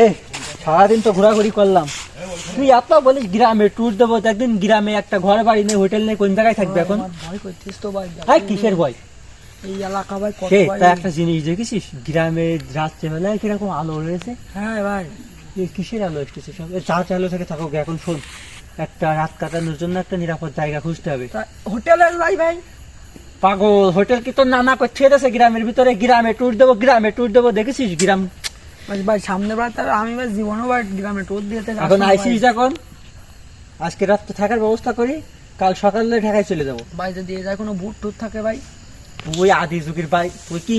এই সারাদিন তো ঘোরাঘুরি করলাম, তুই এত বলিস গ্রামে ট্যুর দেবো, একদিন গ্রামে একটা ঘর বাড়ি নেই, হোটেল নেই, কোন জায়গায় থাকবে এখন? ভয় করছিস তো ভাই। ভাই কিসের ভয়? এই এলাকা ভাই কত সেই ভাই। তা একটা জিনিস দেখেছিস গ্রামে রাত্রেবেলায় কিরকম আলো রয়েছে? হ্যাঁ ভাই, এই কিসের আলো এসেছে সব? চা চালো থেকে থাকো গে। এখন শোন, একটা রাত কাটানোর জন্য একটা নিরাপদ জায়গা খুঁজতে হবে। তা হোটেলে যাই ভাই। পাগল, হোটেল কি তোর নানা করছে দেশে? গ্রামের ভিতরে গ্রামে ট্যুর দেবো, গ্রামে ট্যুর দেবো, দেখেছিস গ্রাম? ভাই সামনে বাড়তে আমি ভাই জীবনও ভাই গ্রামে ট্যুর দিতে এখন আইসিস যখন, আজকে রাত থাকার ব্যবস্থা করি, কাল সকালে ঢাকায় চলে যাবো। ভাই যদি এ যায় কোনো ভূত টুত থাকে ভাই। তুই আদি যুগের ভাই, তুই কি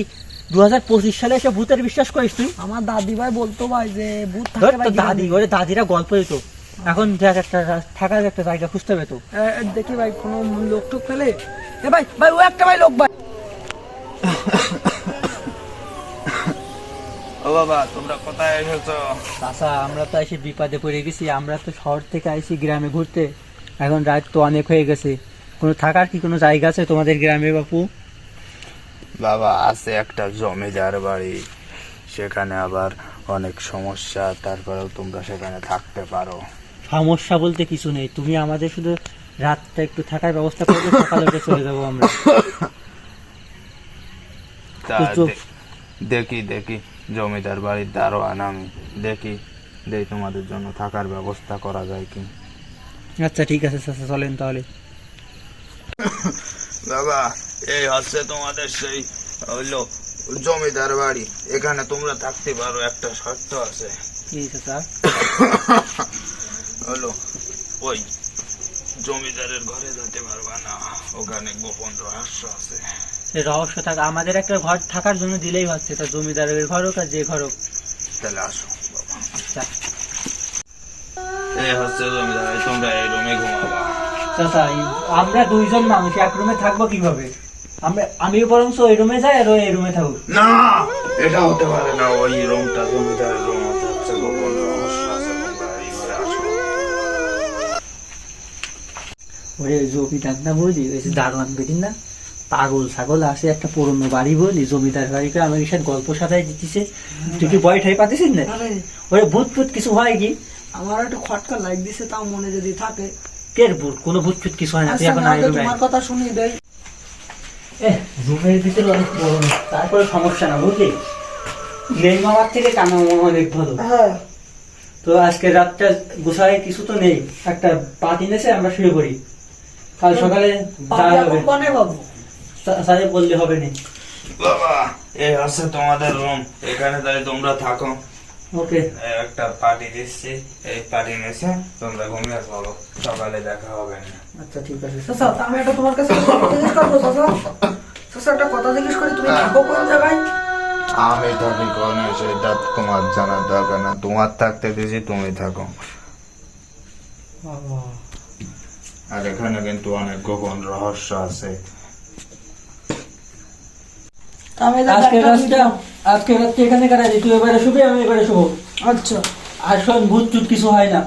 2025 সালে এসে ভূতের বিশ্বাস করিস? তুই আমার দাদি ভাই বলতো ভাই যে ভূত ধর থাকে ভাই তো দাদি, ওরে দাদিরা গল্প দিত। এখন দেখ একটা থাকার একটা জায়গা খুঁজতে হবে তো। দেখি ভাই কোনো লোক টুক পেলে। এ ভাই ভাই ও একটা ভাই লোক ভাই। ও বাবা, তোমরা কোথায় এসেছো? চাচা, আমরা তো এসে বিপদে পড়ে গেছি। আমরা তো শহর থেকে আইছি গ্রামে ঘুরতে, এখন রাত তো অনেক হয়ে গেছে। কোনো থাকার কি কোনো জায়গা আছে তোমাদের গ্রামে বাপু? বাবা, আছে একটা জমিদার বাড়ি, সেখানে আবার অনেক সমস্যা, তারপরেও তোমরা সেখানে থাকতে পারো। সমস্যা বলতে কিছু নেই, তুমি আমাদের শুধু রাতটা একটু থাকার ব্যবস্থা করবে, সকালে উঠে চলে যাবো আমরা। তা তো দেখি দেখি জমিদার বাড়ির দারোয়ান আমি, দেখি তোমাদের জন্য থাকার ব্যবস্থা করা যায় কি। আচ্ছা ঠিক আছে চাচা, চলেন তাহলে। বাবা, এই হচ্ছে তোমাদের সেই হইলো জমিদার বাড়ি, এখানে তোমরা থাকতে পারো। একটা শর্ত আছে। কি চাচা? হলো ওই জমিদারের ঘরে যেতে পারবা না, ওখানে গোপন রহস্য আছে। এই রহস্য থাকা আমাদের একটা ঘর থাকার জন্য দিলেই হচ্ছে, তা জমিদারের ঘর হোক আর যে ঘর হোক। তাহলে আসো বাবা। আচ্ছা এই হচ্ছে জমিদার বাড়ি, তোমরা এই রুমে ঘুমাবা। চাচা, আমরা দুইজন মানুষ এক রুমে থাকবো কিভাবে? আমি বরং ওই রুমে যাই আর এই রুমে থাকুক। না, এটা হতে পারে না। ওই রুমটা জমিদারের রুম, হচ্ছে গোপন রহস্য আছে, তোমরা এই ঘরে আসো। ওরে জমি ডাক না বুঝলি, ওই যে দারোয়ান বেদিন না, পাগল ছাগল আসে একটা পুরনো বাড়ি বলি, জমিদার বাড়িকে আমার সাথে গল্প সাজাই দিতেছে। তুই কি ভয় ঠাই পাতিস না? ওরে ভূত ফুত কিছু হয় কি? আমার একটু খটকা লাগ দিছে, তাও মনে যদি থাকে। কের ভূত? কোনো ভূত ফুত কিছু হয় না। তুই এখন আয় রুমে। তোমার কথা শুনি দেই। রুমের ভিতরে অনেক বড়, তারপরে সমস্যা না বুঝলি, নেই মামার থেকে কানা মামা অনেক ভালো। হ্যাঁ, তো আজকে রাতটা গোছায় কিছু তো নেই, একটা পাটি নেছে আমরা শুয়ে পড়ি, কাল সকালে যাওয়া হবে। কোনে বাবু? সাহেব বললে হবে না। বাবা, এই হচ্ছে তোমাদের রুম, এখানে তাই তোমরা থাকো। ওকে, একটা পার্টি দিচ্ছি, এই পার্টি মেসে তোমরা ঘুমিয়ে পড়ো, সকালে দেখা হবে না। আচ্ছা ঠিক আছে। চাচা, তা আমি একটা তোমার কাছে কথা জিজ্ঞেস করবো চাচা। চাচা, একটা কথা জিজ্ঞেস করি, তুমি থাকো কোন জায়গায়? আমি থাকি কোনে সেটা তোমার জানার দরকার না, তোমার থাকতে দিয়েছি, তুমি থাকো। আর এখানে কিন্তু অনেক গোপন রহস্য আছে। আমি আজকে রাতটা এখানে কাটাই, তুই এবারে শুবি, আমি এবারে শুবো। আচ্ছা। আর শোন, ভূত চুত কিছু হয় না,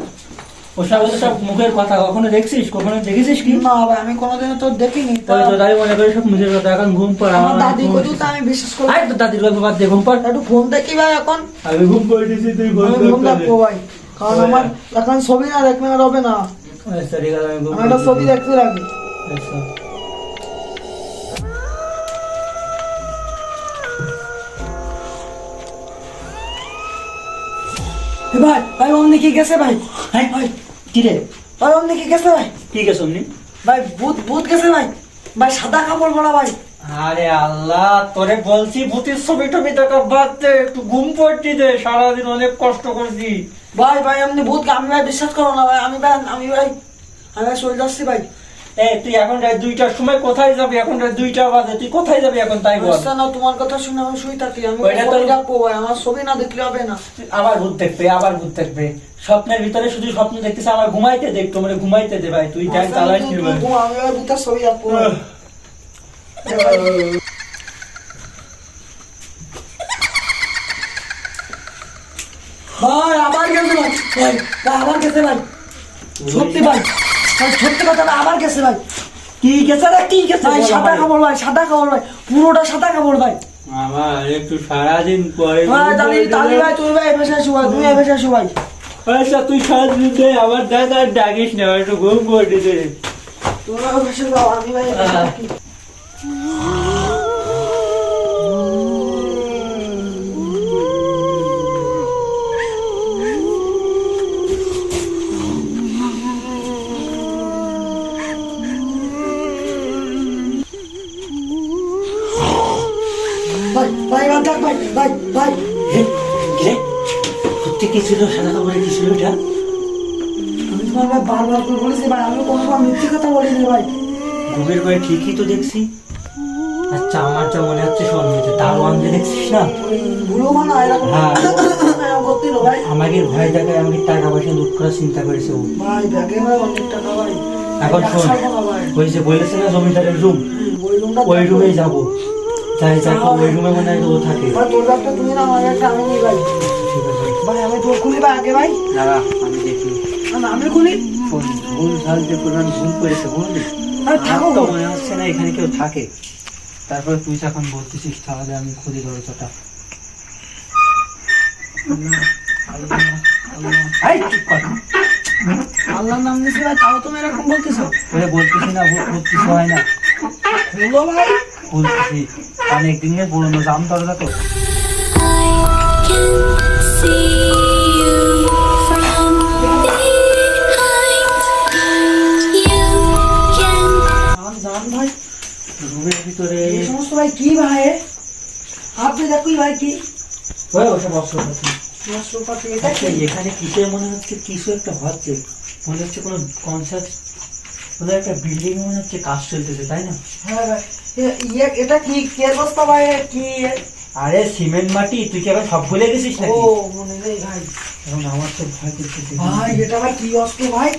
ওসব সব মুখের কথা। কখনো দেখছিস? কখনো দেখেছিস কি? না ভাই, আমি কোনোদিনও তো দেখিনি। তবে তো তাই মনে করি সব মুখের কথা। এখন ঘুম পড়। আমার দাদি কইতো, তা আমি বিশ্বাস করি। আয় তো দাদির গল্প বাদ দে, ঘুম পড়। একটু ফোন দেখি ভাই এখন। আমি ঘুম পড়েছি, তুই আমি ফোন দেখবো ভাই, কারণ আমার এখন ছবি না দেখলে আর হবে না। আচ্ছা ঠিক আছে, আমি ঘুম আমি একটা ছবি দেখতে রাখি। আচ্ছা। ভাই ভাই অমনি কি গেছে ভাই? হ্যাঁ ভাই, কি রে? ভাই অমনি কি গেছে ভাই? ঠিক আছে অমনি। ভাই ভূত ভূত গেছে ভাই। ভাই সাদা কাপড় পরা ভাই। আরে আল্লাহ, তোরে বলছি ভূতের ছবি টবি দেখা বাদ দে, একটু ঘুম পড়তে দে, সারাদিন অনেক কষ্ট করছি। ভাই ভাই এমনি ভূত, আমি ভাই বিশ্বাস করো না ভাই। আমি ভাই চলে যাচ্ছি ভাই। তুই এখন রাত 2টার সময় কোথায় যাবি? এখন রাত 2টা বাজে, তুই কোথায় যাবি এখন তাই বল। না, তোমার কথা শুনে আমি শুই থাকি। আমি ওইটা তো- ছবি দেখবো ভাই, আমার ছবি না দেখলে হবে না। আবার ভূত দেখবে, আবার ভূত দেখবে। স্বপ্নের ভিতরে শুধু স্বপ্ন দেখতেছে, আমার ঘুমাইতে দে, একটু মানে ঘুমাইতে দে ভাই, তুই দেখ চালাইস নি ভাই। আমি ভাই ভূতের ছবি দেখবো ভাই। ভাই আবার গেছে ভাই। ভাই ভাই আবার গেছে ভাই। সত্যি ভাই, ভাই সত্যি কথা ভাই, আবার গেছে ভাই। কি গেছে রে? কি গেছে? ভাই সাদা কাপড় ভাই, সাদা কাপড় ভাই, পুরোটা সাদা কাপড় ভাই। আমার একটু সারাদিন পরে ভাই তালি তালি ভাই তুই ভাই এসে শুবাই তুমি এসে শুবাই আচ্ছা তুই সারাদিন দে আমার দাদা ডাকিস না একটু ঘুম করে দে তুমি ভাই এসে যাও আমি ভাই থাকি ভাই ভাই ডাক ভাই ভাই ভাই সত্যি কি ছিল সাদা কাপড়ে কি ছিল এটা আমি তোমার ভাই বারবার করে বলেছি ভাই আমি কোনো সময় মিথ্যে কথা বলিনি ভাই ঘুমের ঘরে ঠিকই তো দেখছি আচ্ছা আমার যা মনে হচ্ছে সন্ধ্যে দারোয়ান যে দেখছিস না ওই বুড়ো মানা এরকম হ্যাঁ। এরকম করছিল ভাই আমাকে ভয় দেখায় আমাকে টাকা পয়সা লুট করার চিন্তা করেছে ও ভাই ব্যাগে ভাই অনেক টাকা ভাই এখন শোন ছাড়বো না ভাই ওই যে বলেছে না জমিদারের রুম ওই রুমটা ওই রুমেই যাবো যাই যাই ওই রুমে মনে হয় ও থাকে ভাই তোর ব্যাগটা তুমি না আমার ব্যাগটা আমি নিই ভাই ঠিক আছে ভাই আমি তোর খুলি ভাই আগে ভাই দাঁড়া আমি দেখি না আমি খুলি শোন ভুল ভাল যে পরিমাণ ভুল করেছে বুঝলি আরে থাকো আমার তো মনে হচ্ছে না এখানে কেউ থাকে তারপরে তুই যখন বলতেছিস তাহলে আমি খুঁজি দরজাটা এই চুপ কর আল্লাহর নাম নিছি ভাই তাও তুমি এরকম বলতেছো তোরে বলতেছি না ভূত কিছু হয় না খুলো ভাই বলতেছি অনেক দিনের পুরনো জাম দরজা তো I can see you from behind. You can জান জান ভাই রুমের ভিতরে এই সমস্ত ভাই কি ভাই আপনি দেখুই ভাই কি ওই ওসব অস্ত্রপাতি রাষ্ট্রপতি এটা আচ্ছা, কি এখানে কিসের মনে হচ্ছে কিছু একটা হচ্ছে মনে হচ্ছে কোনো কনসার্ট কোনো একটা বিল্ডিং মনে হচ্ছে কাজ চলতেছে তাই না হ্যাঁ ভাই এটা কি কে বস্তা ভাই কি আরে সিমেন্ট মাটি তুই কি আবার সব ভুলে গেছিস ও নাকি মনে নেই ভাই এখন আমার তো ভয় করতেছে ভাই এটা ভাই কি অস্ত্র ভাই